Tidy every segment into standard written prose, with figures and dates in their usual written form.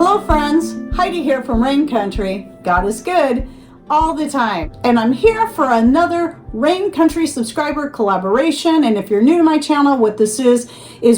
Hello friends, Heidi here from Rain Country. God is good all the time. And I'm here for another Rain Country subscriber collaboration. And if you're new to my channel, what this is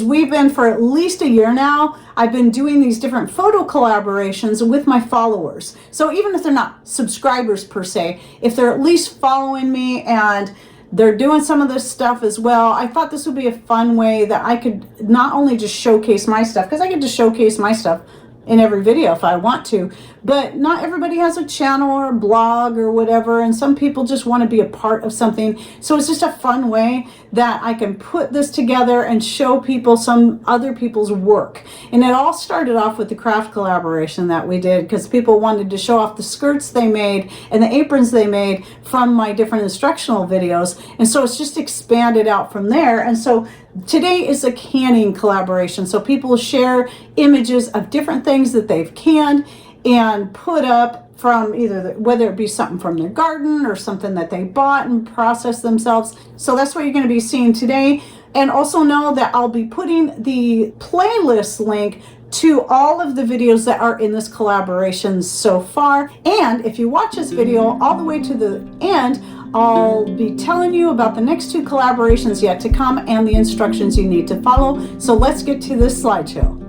we've been for at least a year now, I've been doing these different photo collaborations with my followers. So even if they're not subscribers per se, if they're at least following me and they're doing some of this stuff as well, I thought this would be a fun way that I could not only just showcase my stuff, because I get to showcase my stuff in every video if I want to, but not everybody has a channel or a blog or whatever, and some people just want to be a part of something. So it's just a fun way that I can put this together and show people some other people's work. And it all started off with the craft collaboration that we did because people wanted to show off the skirts they made and the aprons they made from my different instructional videos, and so it's just expanded out from there. And so today is a canning collaboration, so people share images of different things that they've canned and put up from either whether it be something from their garden or something that they bought and processed themselves. So that's what you're going to be seeing today. And also know that I'll be putting the playlist link to all of the videos that are in this collaboration so far. And if you watch this video all the way to the end, I'll be telling you about the next two collaborations yet to come and the instructions you need to follow. So let's get to this slideshow.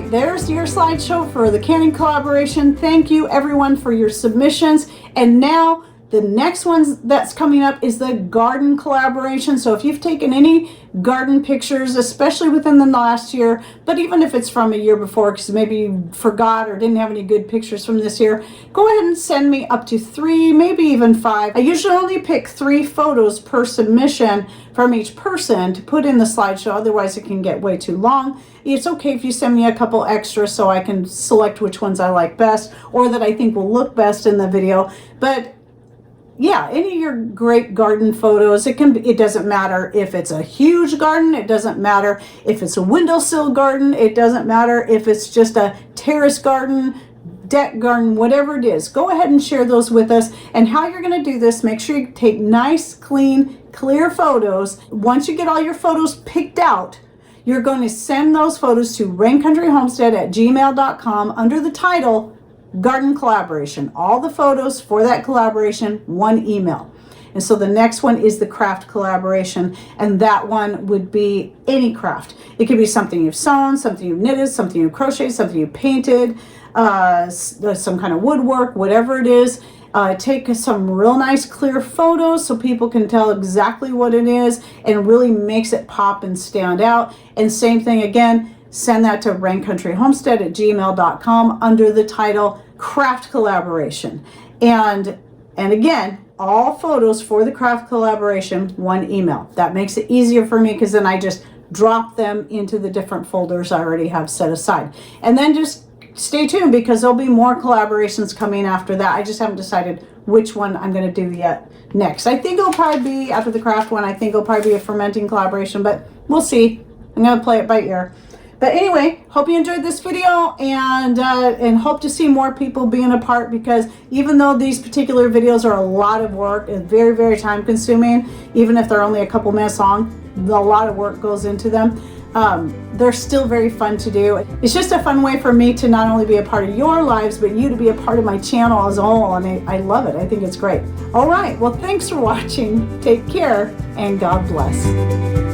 There's your slideshow for the canning collaboration. Thank you everyone for your submissions. And now The next one that's coming up is the garden collaboration. So if you've taken any garden pictures, especially within the last year, but even if it's from a year before, because maybe you forgot or didn't have any good pictures from this year, go ahead and send me up to 3, maybe even 5. I usually only pick 3 photos per submission from each person to put in the slideshow. Otherwise, it can get way too long. It's okay if you send me a couple extras so I can select which ones I like best or that I think will look best in the video. But yeah, any of your great garden photos. It doesn't matter if it's a huge garden. It doesn't matter if it's a windowsill garden. It doesn't matter if it's just a terrace garden, deck garden, whatever it is. Go ahead and share those with us. And how you're going to do this, make sure you take nice, clean, clear photos. Once you get all your photos picked out, you're going to send those photos to raincountryhomestead@gmail.com under the title Garden Collaboration. All the photos for that collaboration, one email. And so the next one is the craft collaboration, and that one would be any craft. It could be something you've sewn, something you've knitted, something you've crocheted, something you painted, some kind of woodwork, whatever it is. Take some real nice clear photos so people can tell exactly what it is and really makes it pop and stand out. And same thing again, send that to raincountryhomestead@gmail.com under the title Craft Collaboration. And again, all photos for the craft collaboration, one email. That makes it easier for me because then I just drop them into the different folders I already have set aside. And then just stay tuned because there'll be more collaborations coming after that. I just haven't decided which one I'm going to do yet next. I think it'll probably be after the craft one. I think it'll probably be a fermenting collaboration, but we'll see. I'm going to play it by ear. But anyway, hope you enjoyed this video and hope to see more people being a part, because even though these particular videos are a lot of work and very, very time consuming, even if they're only a couple minutes long, a lot of work goes into them. They're still very fun to do. It's just a fun way for me to not only be a part of your lives, but you to be a part of my channel as a whole, and I love it. I think it's great. All right, well, thanks for watching. Take care, and God bless.